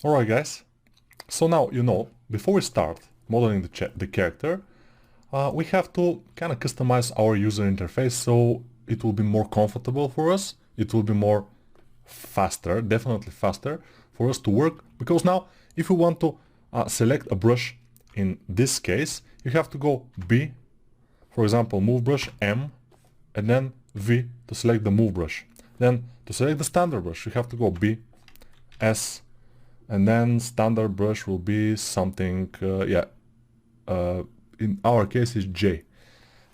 Alright guys, so now you know, before we start modeling the character, we have to kind of customize our user interface so it will be more comfortable for us, it will be more faster, definitely faster for us to work, because now if we want to select a brush in this case, you have to go B, for example move brush, M, and then V to select the move brush. Then to select the standard brush you have to go B, S, and then standard brush will be something, in our case is J.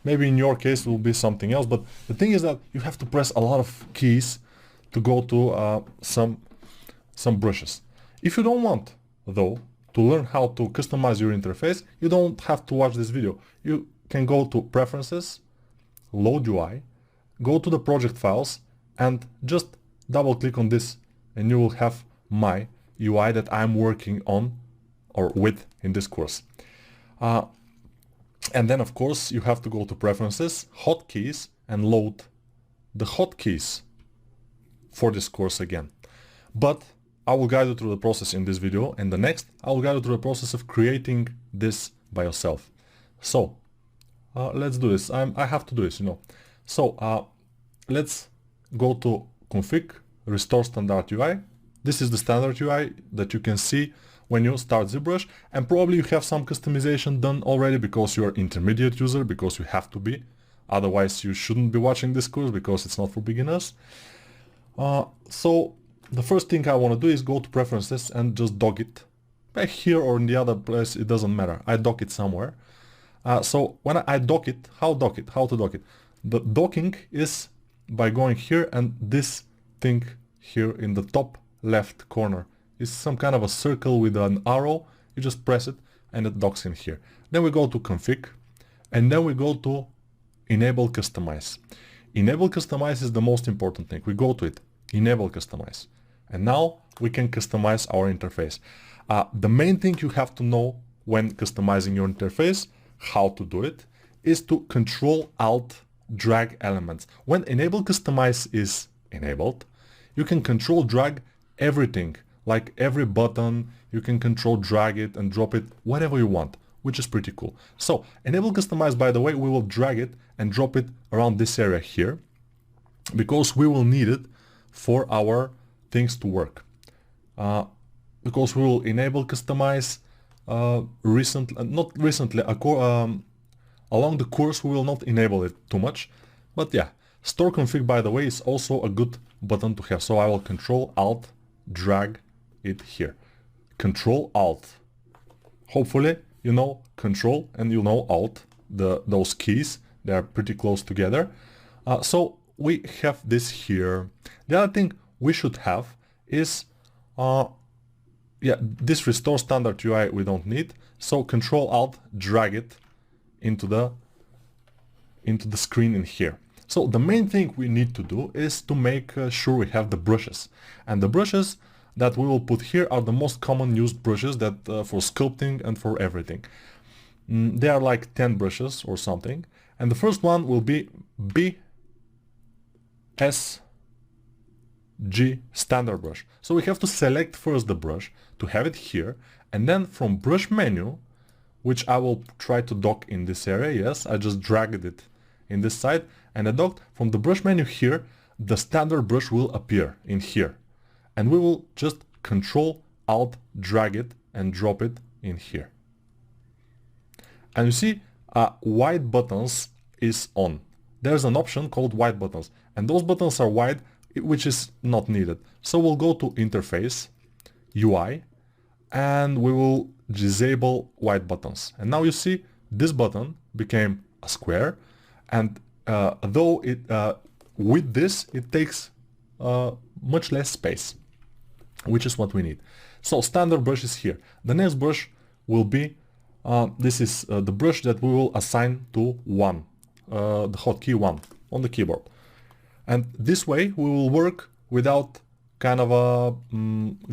Maybe in your case it will be something else, but the thing is that you have to press a lot of keys to go to some brushes. If you don't want, though, to learn how to customize your interface, you don't have to watch this video. You can go to Preferences, Load UI, go to the project files, and just double click on this, and you will have my UI that I'm working on or with in this course. And then of course you have to go to Preferences, Hotkeys, and load the hotkeys for this course again. But I will guide you through the process in this video, and the next I will guide you through the process of creating this by yourself. So let's do this. I have to do this, you know. So let's go to Config, Restore Standard UI. This is the standard UI that you can see when you start ZBrush, and probably you have some customization done already because you're an intermediate user, because you have to be. Otherwise you shouldn't be watching this course because it's not for beginners. So the first thing I want to do is go to Preferences and just dock it. Back here or in the other place, it doesn't matter. I dock it somewhere. So when I dock it, how to dock it? The docking is by going here, and this thing here in the top left corner is some kind of a circle with an arrow. You just press it and it docks in here. Then we go to Config, and then we go to Enable Customize. Enable Customize is the most important thing. We go to it, Enable Customize, and now we can customize our interface. The main thing you have to know when customizing your interface, how to do it, is to Control Alt drag elements. When Enable Customize is enabled, you can control drag everything, like every button. You can control drag it and drop it whatever you want, which is pretty cool. So Enable Customize, by the way, we will drag it and drop it around this area here because we will need it for our things to work. Because we will enable customize along the course we will not enable it too much, but yeah, store config, by the way, is also a good button to have. So I will Control Alt drag it here. Control Alt. Hopefully you know Control and you know Alt, those keys, they are pretty close together. So we have this here. The other thing we should have is this Restore Standard UI we don't need, so Control Alt drag it into the screen in here. So the main thing we need to do is to make sure we have the brushes, and the brushes that we will put here are the most common used brushes that for sculpting and for everything. They are like 10 brushes or something, and the first one will be BSG standard brush. So we have to select first the brush to have it here, and then from brush menu, which I will try to dock in this area. Yes, I just dragged it in this side and I docked. From the brush menu here, the standard brush will appear in here, and we will just Control Alt drag it and drop it in here. And you see white buttons is on. There's an option called white buttons, and those buttons are white, which is not needed. So we'll go to Interface, UI, and we will disable white buttons. And now you see this button became a square, and though it with this it takes much less space, which is what we need. So standard brush is here. The next brush will be this is the brush that we will assign to 1, the hotkey 1 on the keyboard. And this way we will work without kind of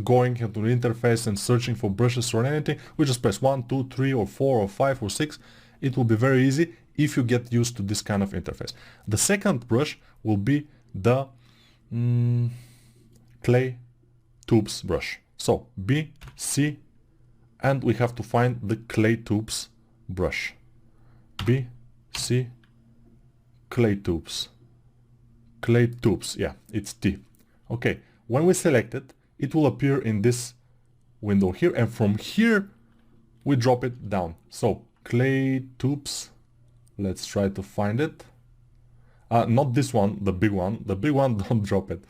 going into the interface and searching for brushes or anything. We just press 1, 2, 3 or 4 or 5 or 6. It will be very easy if you get used to this kind of interface. The second brush will be the clay tubes brush. So B, C, and we have to find the clay tubes brush. B, C, clay tubes. Clay tubes, yeah, it's T. Okay, when we select it, it will appear in this window here, and from here we drop it down. So clay tubes, let's try to find it. Not this one, the big one. The big one, don't drop it.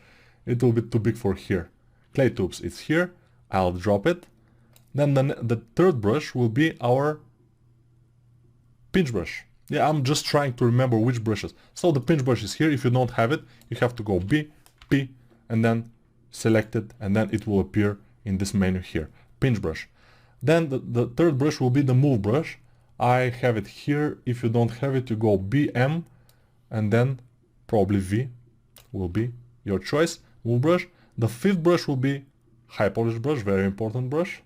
It will be too big for here. Clay tubes, it's here. I'll drop it. Then the third brush will be our pinch brush. Yeah, I'm just trying to remember which brushes. So the pinch brush is here. If you don't have it, you have to go B, P, and then select it, and then it will appear in this menu here. Pinch brush. Then the third brush will be the move brush. I have it here. If you don't have it, you go B, M, and then probably V will be your choice. Move brush. The fifth brush will be high polish brush, very important brush,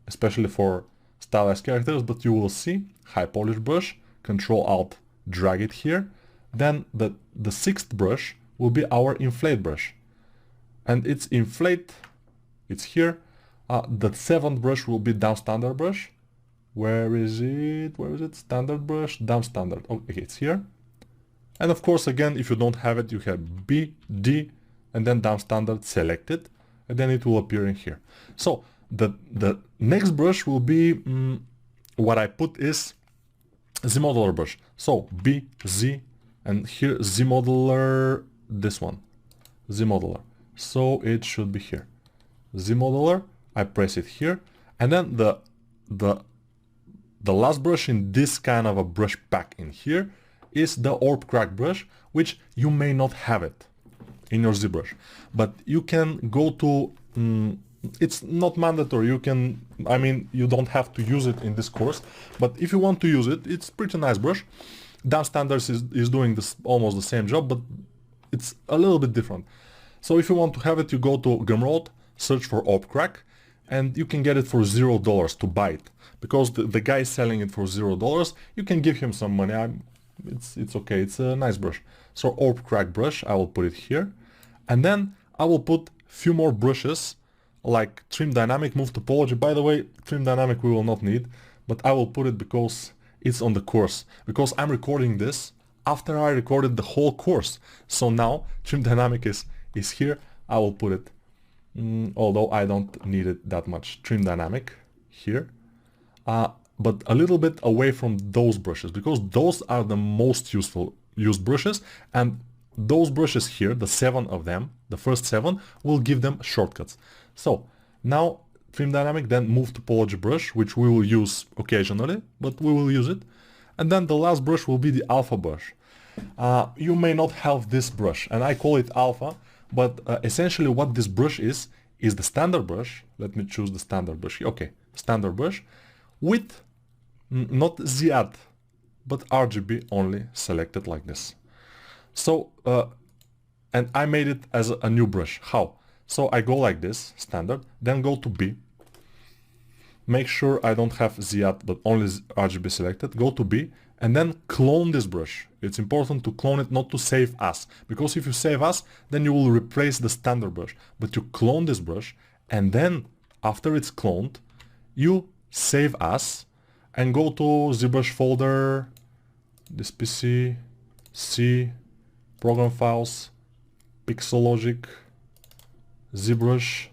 especially for stylized characters, but you will see high polish brush. Control Alt, drag it here. Then the sixth brush will be our inflate brush, and it's inflate, it's here. The seventh brush will be down standard brush. Where is it? Where is it? Standard brush, down standard. Okay, it's here. And of course, again, if you don't have it, you have B, D, and then down standard, select it, and then it will appear in here. So the next brush will be, what I put is Z modeler brush. So B, Z, and here Z modeler, this one, Z modeler. So it should be here. Z modeler, I press it here, and then the last brush in this kind of a brush pack in here is the orb crack brush, which you may not have it in your ZBrush, but you can go to, it's not mandatory, you can, I mean, you don't have to use it in this course, but if you want to use it, it's pretty nice brush. Down standards is doing this almost the same job, but it's a little bit different. So if you want to have it, you go to Gumroad, search for orb crack, and you can get it for $0 to buy it, because the guy is selling it for $0. You can give him some money. It's okay, it's a nice brush. So orb crack brush, I will put it here, and then I will put few more brushes like trim dynamic, move topology. By the way, trim dynamic we will not need, but I will put it because it's on the course, because I'm recording this after I recorded the whole course. So now trim dynamic is here. I will put it, although I don't need it that much. Trim dynamic here. But a little bit away from those brushes, because those are the most used brushes, and those brushes here, the 7 of them, the first 7, will give them shortcuts. So now trim dynamic, then move topology brush, which we will use occasionally, but we will use it. And then the last brush will be the alpha brush. You may not have this brush, and I call it alpha, but essentially what this brush is the standard brush. Let me choose the standard brush. Okay, standard brush with not ZAD, but RGB only selected like this. So, and I made it as a new brush. How? So I go like this, standard, then go to B, make sure I don't have ZAD, but only RGB selected, go to B, and then clone this brush. It's important to clone it, not to save as, because if you save as, then you will replace the standard brush. But you clone this brush, and then after it's cloned, you save as, and go to ZBrush folder, this PC, C, program files, Pixologic, ZBrush,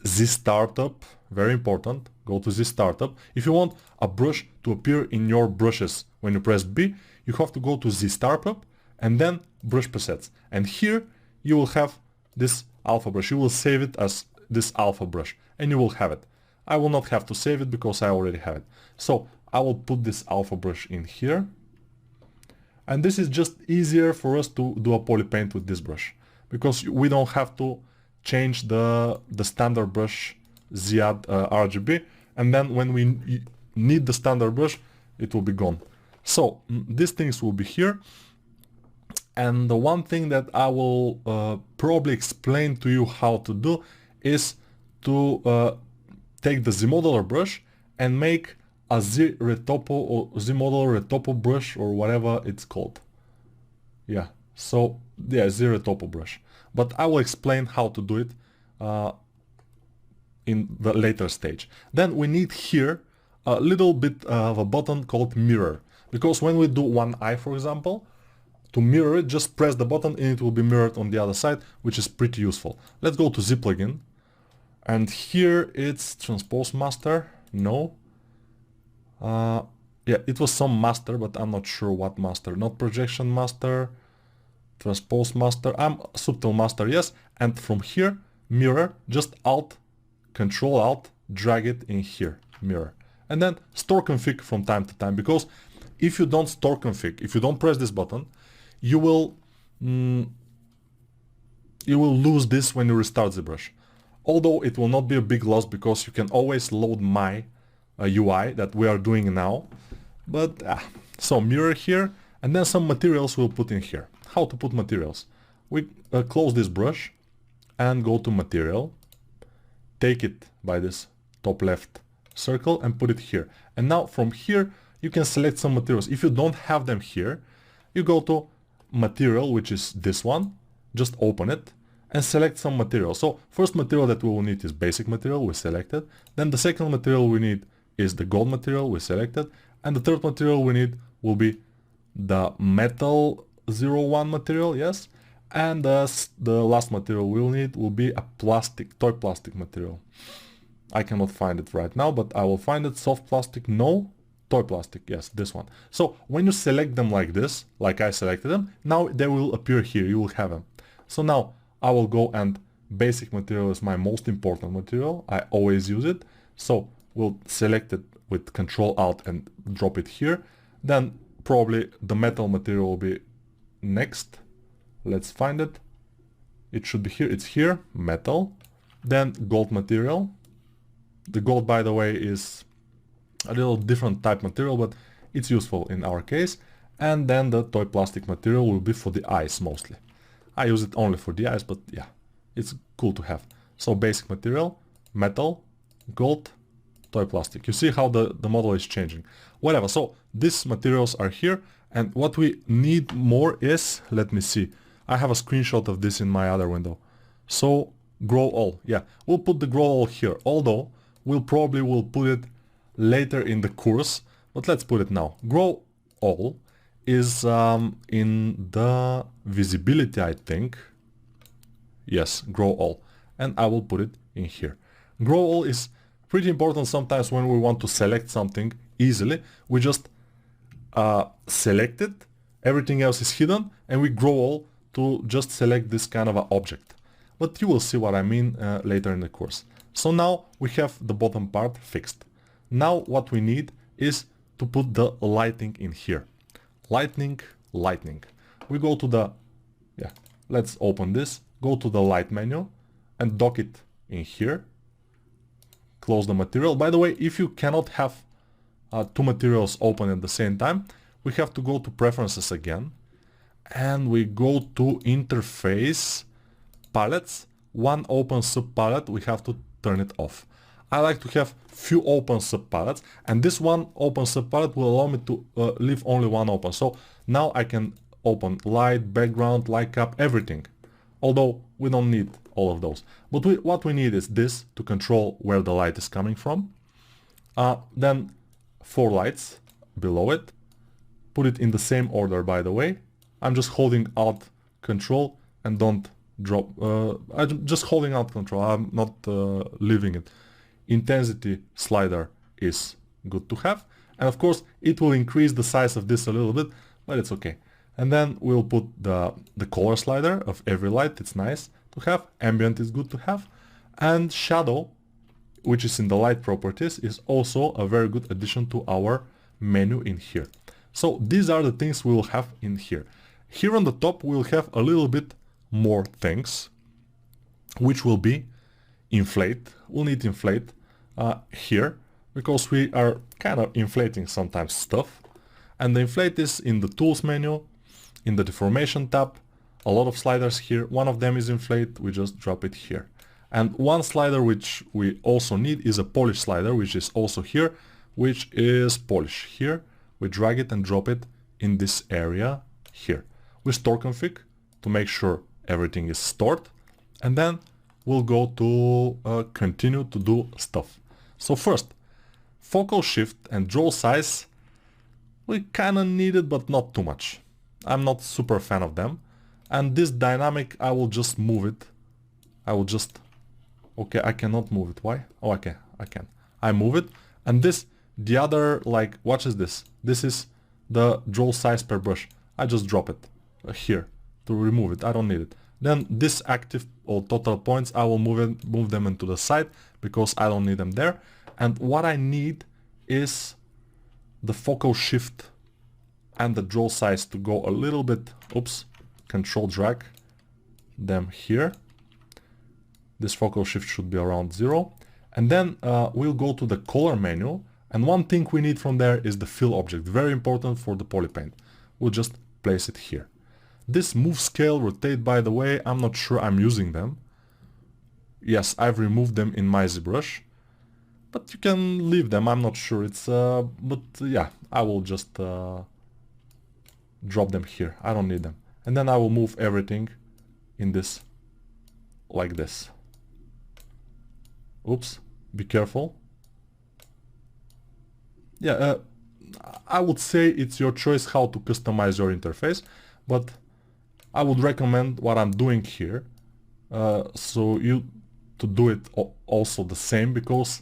ZStartup, very important, go to ZStartup. If you want a brush to appear in your brushes when you press B, you have to go to ZStartup and then brush presets. And here you will have this alpha brush. You will save it as this alpha brush and you will have it. I will not have to save it because I already have it. So I will put this alpha brush in here. And this is just easier for us to do a poly paint with this brush, because we don't have to change the standard brush ZAD RGB, and then when we need the standard brush, it will be gone. So these things will be here. And the one thing that I will probably explain to you how to do is to take the ZModeler brush and make a Z-Retopo or ZModeler Retopo brush, or whatever it's called. Yeah, so yeah, Z-Retopo brush. But I will explain how to do it in the later stage. Then we need here a little bit of a button called mirror, because when we do one eye, for example, to mirror it, just press the button and it will be mirrored on the other side, which is pretty useful. Let's go to Z plugin, and here it's transpose master. No, yeah, it was some master, but I'm not sure what master. Not projection master, transpose master, subtle master, yes. And from here, mirror, just Alt, Control Alt, drag it in here, mirror. And then store config from time to time, because if you don't store config, if you don't press this button, you will lose this when you restart ZBrush. Although it will not be a big loss, because you can always load my UI that we are doing now. But so mirror here, and then some materials we'll put in here. How to put materials? We close this brush and go to material, take it by this top left circle and put it here. And now from here you can select some materials. If you don't have them here, you go to material, which is this one, just open it and select some material. So first material that we will need is basic material, we selected. Then the second material we need is the gold material, we selected. And the third material we need will be the metal 01 material, yes. And the last material we'll need will be a plastic, toy plastic material. I cannot find it right now, but I will find it. Soft plastic, no. Toy plastic, yes, this one. So when you select them like this, like I selected them, now they will appear here, you will have them. So now I will go, and basic material is my most important material. I always use it. So we'll select it with Control Alt and drop it here. Then probably the metal material will be next. Let's find it. It should be here. It's here, metal. Then gold material. The gold, by the way, is a little different type material, but it's useful in our case. And then the toy plastic material will be for the eyes mostly. I use it only for the eyes, but yeah, it's cool to have. So basic material, metal, gold, toy plastic. You see how the model is changing. Whatever, so these materials are here, and what we need more is, let me see, I have a screenshot of this in my other window. So grow all, yeah, we'll put the grow all here, although we'll probably will put it later in the course, but let's put it now. Grow all is in the visibility, I think. Yes, grow all, and I will put it in here. Grow all is pretty important sometimes when we want to select something easily. We just select it, everything else is hidden, and we grow all to just select this kind of an object. But you will see what I mean later in the course. So now we have the bottom part fixed. Now what we need is to put the lighting in here. Lightning. We go to the, yeah, let's open this, go to the light menu and dock it in here. Close the material. By the way, if you cannot have two materials open at the same time, we have to go to preferences again, and we go to interface, palettes, one open sub palette, we have to turn it off. I like to have few open sub palettes, and this one open sub palette will allow me to leave only one open. So now I can open light, background, light cap, everything. Although we don't need all of those. But what we need is this to control where the light is coming from. Then 4 lights below it. Put it in the same order, by the way. I'm just holding Alt Control and don't drop. I'm just holding Alt Control. I'm not leaving it. Intensity slider is good to have. And of course, it will increase the size of this a little bit, but it's okay. And then we'll put the color slider of every light. It's nice to have. Ambient is good to have. And shadow, which is in the light properties, is also a very good addition to our menu in here. So these are the things we will have in here. Here on the top we'll have a little bit more things, which will be inflate. We'll need inflate here, because we are kind of inflating sometimes stuff. And the inflate is in the tools menu, in the deformation tab, a lot of sliders here. One of them is inflate, we just drop it here. And one slider which we also need is a polish slider, which is also here, which is polish here. We drag it and drop it in this area here. We store config to make sure everything is stored, and then we'll go to continue to do stuff. So first, focal shift and draw size, we kinda need it, but not too much. I'm not super fan of them. And this dynamic, I will just move it. I will just... Okay, I cannot move it. Why? Oh, okay, I can. I move it. And this, the other, like, what is this? This is the draw size per brush. I just drop it here to remove it. I don't need it. Then this active or total points, I will move them into the side because I don't need them there. And what I need is the focal shift and the draw size to go a little bit, oops, control drag them here. This focal shift should be around 0. And then we'll go to the color menu. And one thing we need from there is the fill object. Very important for the polypaint. We'll just place it here. This move scale, rotate, by the way, I'm not sure I'm using them. Yes, I've removed them in my ZBrush. But you can leave them, I'm not sure. It's but yeah, I will just drop them here. I don't need them. And then I will move everything in this, like this. Oops, be careful. Yeah, I would say it's your choice how to customize your interface, but I would recommend what I'm doing here, so you to do it also the same, because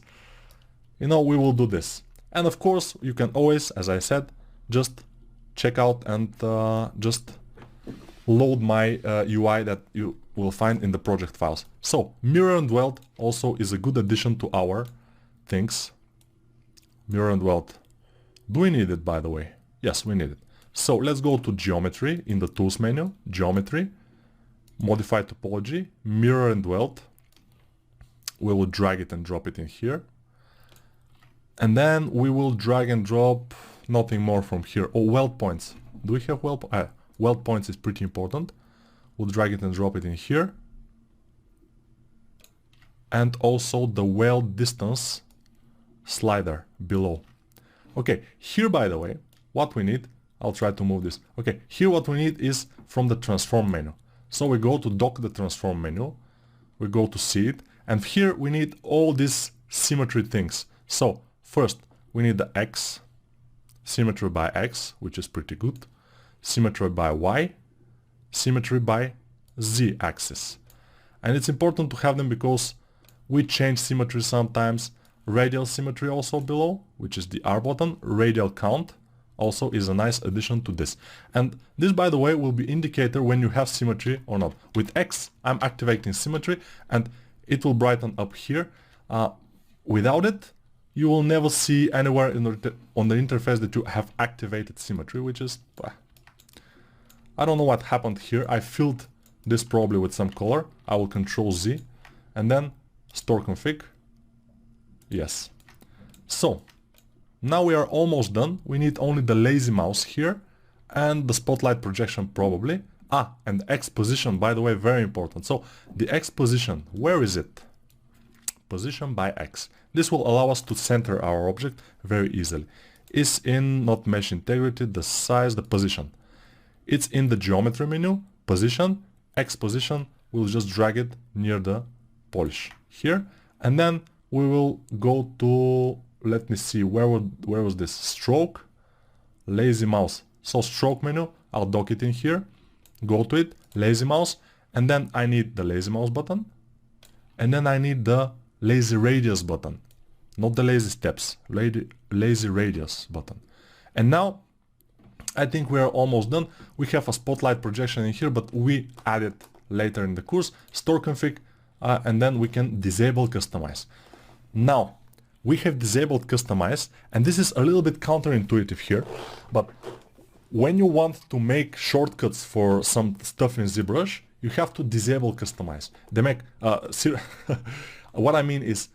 you know we will do this. And of course you can always, as I said, just check out and just load my UI that you will find in the project files. So mirror and weld also is a good addition to our things. Mirror and weld. Do we need it, by the way? Yes, we need it. So let's go to geometry in the tools menu, geometry, modify topology, mirror and weld. We will drag it and drop it in here. And then we will drag and drop nothing more from here. Oh, weld points. Do we have weld? Weld points is pretty important. We'll drag it and drop it in here. And also the weld distance slider below. Okay, here by the way, what we need, I'll try to move this. Okay, here what we need is from the transform menu. So we go to dock the transform menu, we go to see it, and here we need all these symmetry things. So first we need the X, symmetry by X, which is pretty good, symmetry by Y, symmetry by Z axis. And it's important to have them because we change symmetry sometimes. Radial symmetry also below, which is the R button. Radial count also is a nice addition to this. And this, by the way, will be indicator when you have symmetry or not. With X, I'm activating symmetry and it will brighten up here. Without it, you will never see anywhere on the interface that you have activated symmetry, which is... I don't know what happened here. I filled this probably with some color. I will Control Z and then store config. Yes. So now we are almost done. We need only the lazy mouse here and the spotlight projection probably. And X position, by the way, very important. So the X position, where is it? Position by X. This will allow us to center our object very easily. Is in not mesh integrity, the size, the position. It's in the geometry menu, position, X position. We'll just drag it near the polish here. And then we will go to, let me see, where was this? Stroke, lazy mouse. So stroke menu, I'll dock it in here, go to it, lazy mouse, and then I need the lazy mouse button, and then I need the lazy radius button, not the lazy steps, lazy radius button. And now I think we are almost done. We have a spotlight projection in here, but we add it later in the course, store config, and then we can disable customize. Now, we have disabled customize, and this is a little bit counterintuitive here, but when you want to make shortcuts for some stuff in ZBrush, you have to disable customize. They make, what I mean is,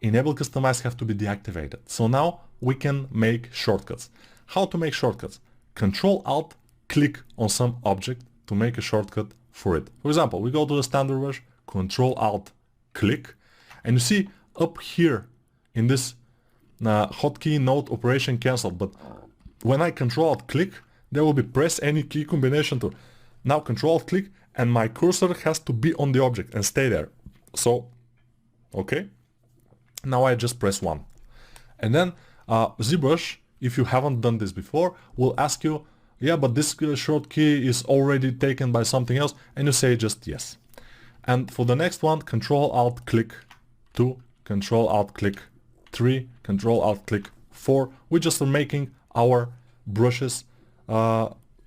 enable customize have to be deactivated. So now we can make shortcuts. How to make shortcuts? Control Alt, click on some object to make a shortcut for it. For example, we go to the standard brush, Control Alt, click, and you see up here in this hotkey note operation cancelled, but when I Control Alt click, there will be press any key combination to now Control Alt click, and my cursor has to be on the object and stay there. So, okay. Now I just press 1. And then ZBrush, if you haven't done this before, will ask you, yeah, but this short key is already taken by something else, and you say just yes. And for the next one, Control-Alt-Click 2, Control-Alt-Click 3, Control-Alt-Click 4. We just are making our brushes,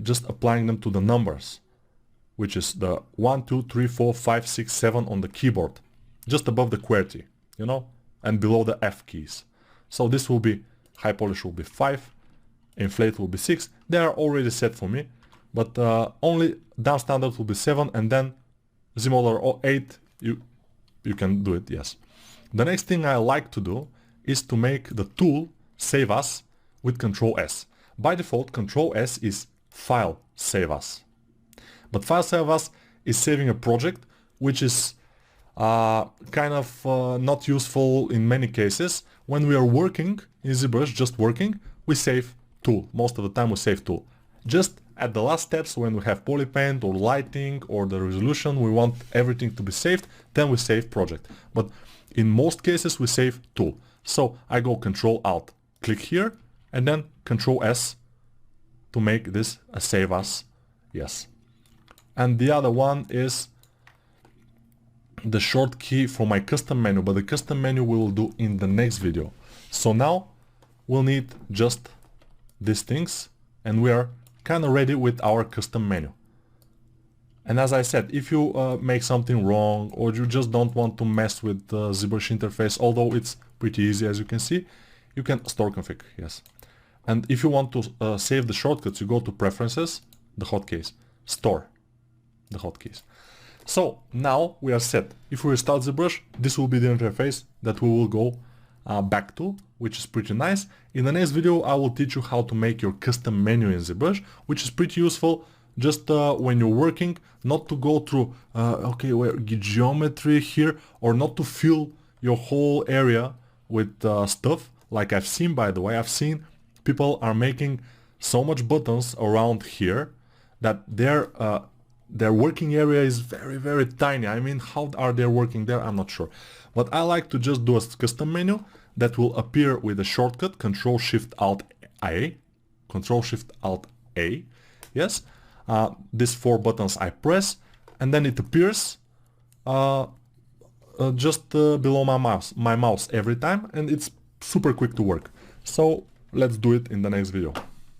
just applying them to the numbers, which is the 1, 2, 3, 4, 5, 6, 7 on the keyboard, just above the QWERTY, you know, and below the F keys. So this will be, high polish will be 5, inflate will be 6. They are already set for me, but only down standard will be 7, and then Z-Modeler 8, you can do it, yes. The next thing I like to do is to make the tool save as with Control S. By default, Control S is File Save As. But File Save As is saving a project, which is kind of not useful in many cases. When we are working in ZBrush, just working, we save tool. Most of the time we save tool. Just at the last steps, when we have polypaint or lighting or the resolution, we want everything to be saved, then we save project. But in most cases we save tool. So I go Control Alt, click here, and then Control S to make this a save as, yes. And the other one is the short key for my custom menu, but the custom menu we will do in the next video. So now we'll need just these things, and we are kind of ready with our custom menu. And as I said, if you make something wrong, or you just don't want to mess with the ZBrush interface, although it's pretty easy as you can see, you can store config, yes. And if you want to save the shortcuts, you go to preferences, the hotkeys, store the hotkeys. So now we are set. If we restart ZBrush, this will be the interface that we will go back to, which is pretty nice. In the next video I will teach you how to make your custom menu in ZBrush, which is pretty useful just when you're working, not to go through okay, where geometry here, or not to fill your whole area with stuff. Like I've seen, by the way, I've seen people are making so much buttons around here that their working area is very, very tiny. I mean, how are they working there? I'm not sure. But I like to just do a custom menu that will appear with a shortcut, Control-Shift-Alt-A, Control-Shift-Alt-A, yes. These 4 buttons I press, and then it appears just below my mouse every time, and it's super quick to work. So let's do it in the next video.